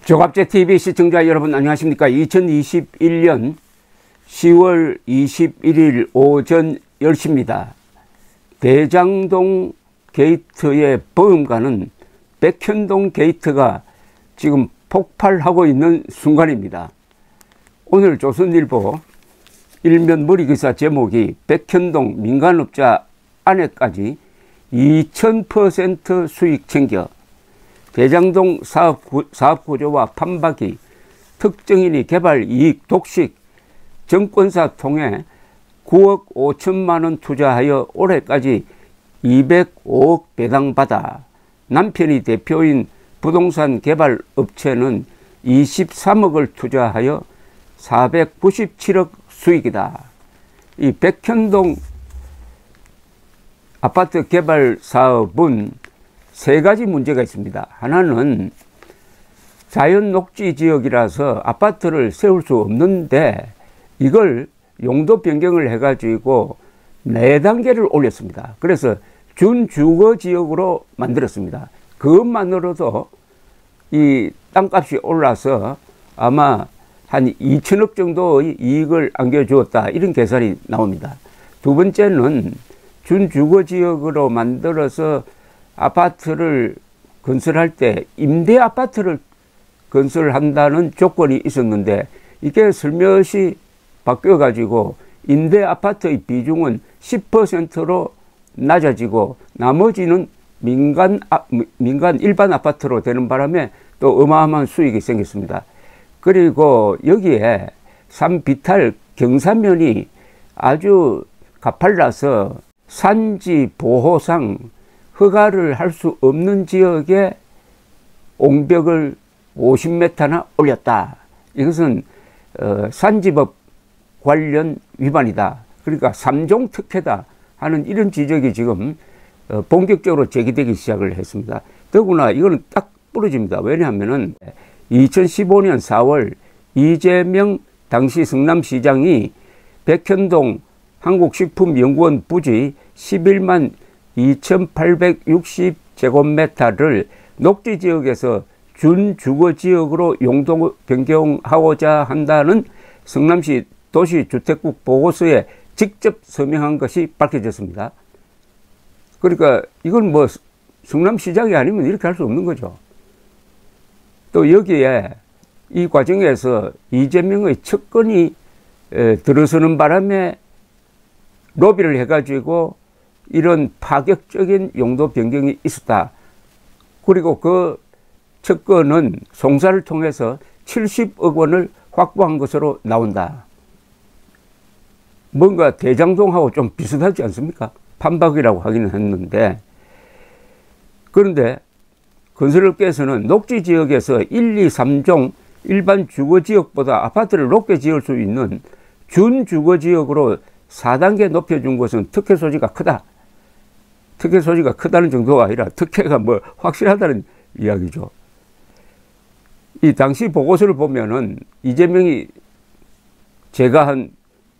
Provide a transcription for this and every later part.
조갑제TV 시청자 여러분 안녕하십니까. 2021년 10월 21일 오전 10시입니다. 대장동 게이트의 버금가는 백현동 게이트가 지금 폭발하고 있는 순간입니다. 오늘 조선일보 일면 머리기사 제목이 백현동 민간업자 아내까지 2000% 수익 챙겨, 대장동 사업구조와 판박이, 특정인이 개발 이익 독식, 정권사 통해 9억 5천만원 투자하여 올해까지 205억 배당받아 남편이 대표인 부동산 개발 업체는 23억을 투자하여 497억 수익이다. 이 백현동 아파트 개발 사업은 세 가지 문제가 있습니다. 하나는 자연 녹지 지역이라서 아파트를 세울 수 없는데 이걸 용도 변경을 해가지고 4단계를 올렸습니다. 그래서 준주거 지역으로 만들었습니다. 그것만으로도 이 땅값이 올라서 아마 한 2천억 정도의 이익을 안겨주었다, 이런 계산이 나옵니다. 두 번째는 준주거 지역으로 만들어서 아파트를 건설할 때 임대 아파트를 건설한다는 조건이 있었는데 이게 슬며시 바뀌어 가지고 임대 아파트의 비중은 10%로 낮아지고 나머지는 민간 일반 아파트로 되는 바람에 또 어마어마한 수익이 생겼습니다. 그리고 여기에 산비탈 경사면이 아주 가팔라서 산지 보호상 허가를 할 수 없는 지역에 옹벽을 50m나 올렸다. 이것은 산지법 관련 위반이다. 그러니까 3종 특혜다 하는 이런 지적이 지금 본격적으로 제기되기 시작을 했습니다. 더구나 이거는 딱 부러집니다. 왜냐하면은 2015년 4월 이재명 당시 성남시장이 백현동 한국식품연구원 부지 11만 2,860제곱미터를 녹지지역에서 준주거지역으로 용도 변경하고자 한다는 성남시 도시주택국 보고서에 직접 서명한 것이 밝혀졌습니다. 그러니까 이건 뭐 성남시장이 아니면 이렇게 할 수 없는 거죠. 또 여기에 이 과정에서 이재명의 측근이 들어서는 바람에 로비를 해가지고 이런 파격적인 용도 변경이 있었다. 그리고 그 측근은 송사를 통해서 70억 원을 확보한 것으로 나온다. 뭔가 대장동하고 좀 비슷하지 않습니까? 판박이라고 하기는 했는데, 그런데 건설업계에서는 녹지지역에서 1, 2, 3종 일반 주거지역보다 아파트를 높게 지을 수 있는 준주거지역으로 4단계 높여준 것은 특혜 소지가 크다. 특혜 소지가 크다는 정도가 아니라 특혜가 뭐 확실하다는 이야기죠. 이 당시 보고서를 보면은 이재명이 제가 한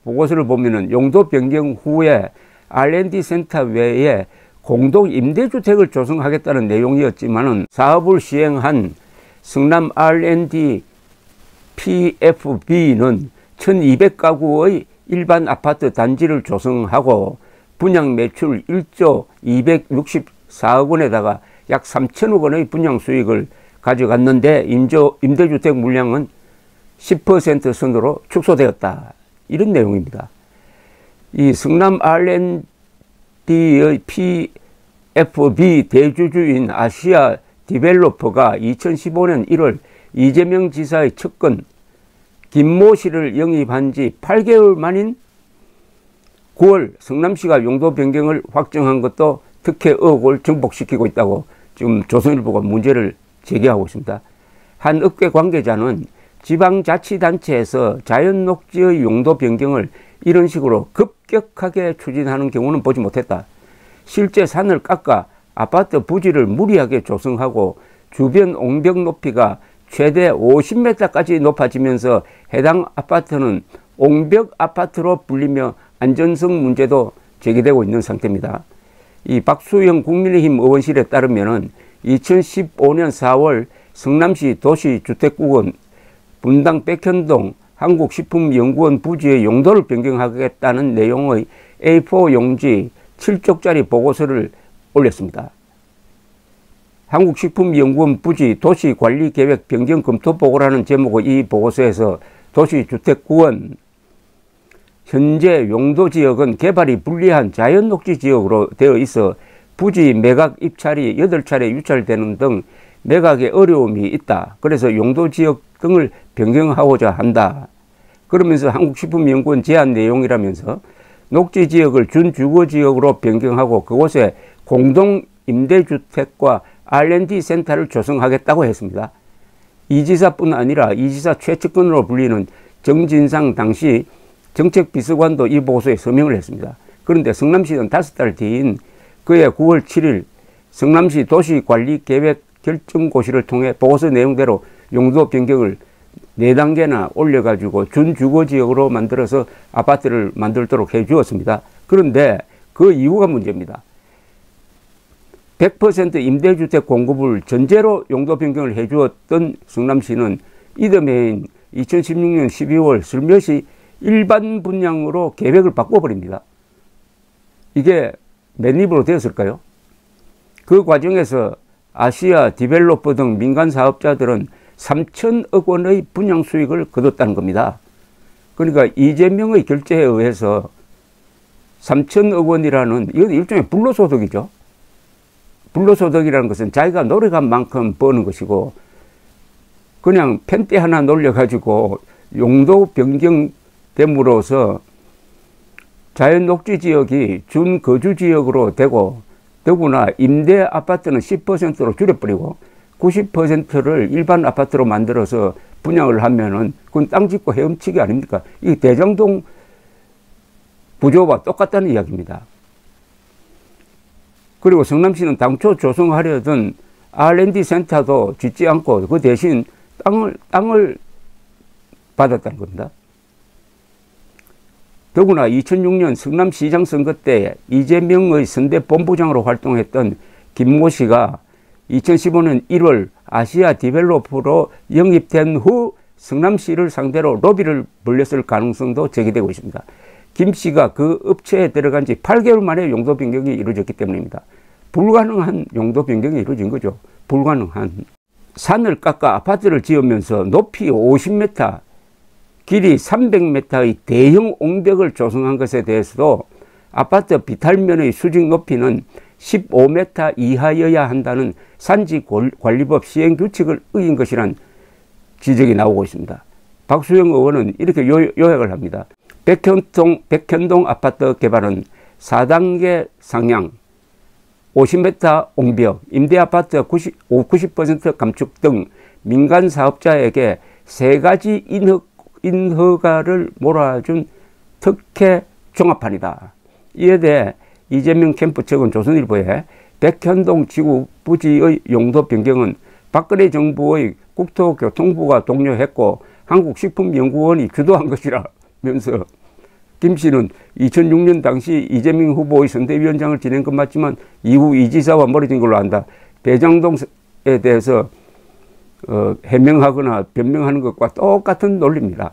보고서를 보면은 용도 변경 후에 R&D 센터 외에 공동 임대주택을 조성하겠다는 내용이었지만은 사업을 시행한 성남 R&D PFB는 1200가구의 일반 아파트 단지를 조성하고 분양 매출 1조 264억 원에다가 약 3천억 원의 분양 수익을 가져갔는데 임대주택 물량은 10% 선으로 축소되었다. 이런 내용입니다. 이 성남 R&D의 PFB 대주주인 아시아 디벨로퍼가 2015년 1월 이재명 지사의 측근 김모 씨를 영입한 지 8개월 만인 9월 성남시가 용도 변경을 확정한 것도 특혜 의혹을 증폭시키고 있다고 지금 조선일보가 문제를 제기하고 있습니다. 한 업계 관계자는 지방자치단체에서 자연녹지의 용도 변경을 이런 식으로 급격하게 추진하는 경우는 보지 못했다. 실제 산을 깎아 아파트 부지를 무리하게 조성하고 주변 옹벽 높이가 최대 50m까지 높아지면서 해당 아파트는 옹벽 아파트로 불리며 안전성 문제도 제기되고 있는 상태입니다. 이 박수영 국민의힘 의원실에 따르면은 2015년 4월 성남시 도시주택구원 분당 백현동 한국식품연구원 부지의 용도를 변경하겠다는 내용의 A4 용지 7쪽짜리 보고서를 올렸습니다. 한국식품연구원 부지 도시관리계획 변경 검토 보고라는 제목의 이 보고서에서 도시주택구원 현재 용도지역은 개발이 불리한 자연녹지지역으로 되어 있어 부지 매각 입찰이 8차례 유찰되는 등 매각에 어려움이 있다. 그래서 용도지역 등을 변경하고자 한다. 그러면서 한국식품연구원 제안 내용이라면서 녹지지역을 준주거지역으로 변경하고 그곳에 공동임대주택과 R&D 센터를 조성하겠다고 했습니다. 이 지사뿐 아니라 이 지사 최측근으로 불리는 정진상 당시 정책비서관도 이 보고서에 서명을 했습니다. 그런데 성남시는 5달 뒤인 그해 9월 7일 성남시 도시관리계획 결정고시를 통해 보고서 내용대로 용도 변경을 4단계나 올려가지고 준주거지역으로 만들어서 아파트를 만들도록 해주었습니다. 그런데 그 이유가 문제입니다. 100% 임대주택 공급을 전제로 용도 변경을 해주었던 성남시는 이듬해인 2016년 12월 슬며시 일반 분양으로 계획을 바꿔버립니다. 이게 맨입으로 되었을까요? 그 과정에서 아시아 디벨로퍼 등 민간 사업자들은 3천억 원의 분양 수익을 거뒀다는 겁니다. 그러니까 이재명의 결재에 의해서 3천억 원이라는 이건 일종의 불로소득이죠. 불로소득이라는 것은 자기가 노력한 만큼 버는 것이고 그냥 펜대 하나 놀려가지고 용도 변경됨으로써 자연녹지지역이 준거주지역으로 되고 더구나 임대 아파트는 10%로 줄여버리고 90%를 일반 아파트로 만들어서 분양을 하면은 그건 땅 짓고 헤엄치기 아닙니까? 이 대장동 구조와 똑같다는 이야기입니다. 그리고 성남시는 당초 조성하려던 R&D 센터도 짓지 않고 그 대신 땅을 받았다는 겁니다. 더구나 2006년 성남시장 선거 때 이재명의 선대본부장으로 활동했던 김모 씨가 2015년 1월 아시아 디벨로퍼로 영입된 후 성남시를 상대로 로비를 벌렸을 가능성도 제기되고 있습니다. 김 씨가 그 업체에 들어간 지 8개월 만에 용도 변경이 이루어졌기 때문입니다. 불가능한 용도 변경이 이루어진 거죠. 불가능한. 산을 깎아 아파트를 지으면서 높이 50m, 길이 300m의 대형 옹벽을 조성한 것에 대해서도 아파트 비탈면의 수직 높이는 15m 이하여야 한다는 산지관리법 시행규칙을 어긴 것이란 지적이 나오고 있습니다. 박수영 의원은 이렇게 요약을 합니다. 백현동 아파트 개발은 4단계 상향, 50m 옹벽, 임대아파트 90% 감축 등 민간 사업자에게 3가지 인허가를 몰아준 특혜 종합판이다. 이에 대해 이재명 캠프 측은 조선일보에 백현동 지구 부지의 용도 변경은 박근혜 정부의 국토교통부가 독려했고 한국식품연구원이 주도한 것이라면서 김 씨는 2006년 당시 이재명 후보의 선대위원장을 지낸 건 맞지만 이후 이 지사와 멀어진 걸로 안다. 대장동에 대해서 해명하거나 변명하는 것과 똑같은 논리입니다.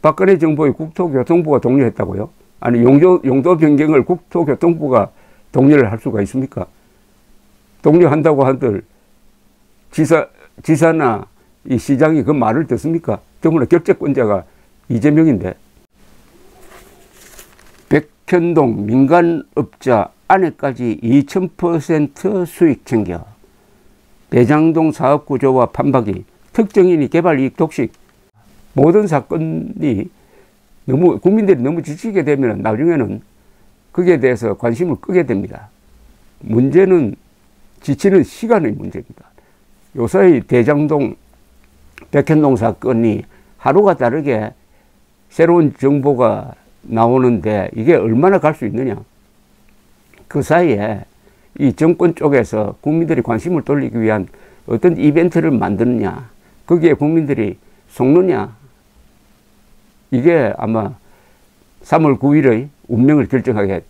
박근혜 정부의 국토교통부가 독려했다고요? 아니 용도 변경을 국토교통부가 독려를 할 수가 있습니까? 독려한다고 한들 지사나 이 시장이 그 말을 듣습니까? 더구나 결재권자가 이재명인데. 백현동 민간업자 아내까지 2000% 수익 챙겨. 대장동 사업구조와 판박이, 특정인이 개발이익 독식. 모든 사건이 국민들이 너무 지치게 되면 나중에는 거기에 대해서 관심을 끄게 됩니다. 문제는 지치는 시간의 문제입니다. 요사이 대장동, 백현동 사건이 하루가 다르게 새로운 정보가 나오는데 이게 얼마나 갈 수 있느냐. 그 사이에 이 정권 쪽에서 국민들이 관심을 돌리기 위한 어떤 이벤트를 만드느냐, 거기에 국민들이 속느냐, 이게 아마 3월 9일의 운명을 결정하게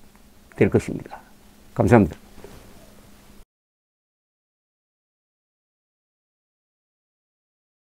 될 것입니다. 감사합니다.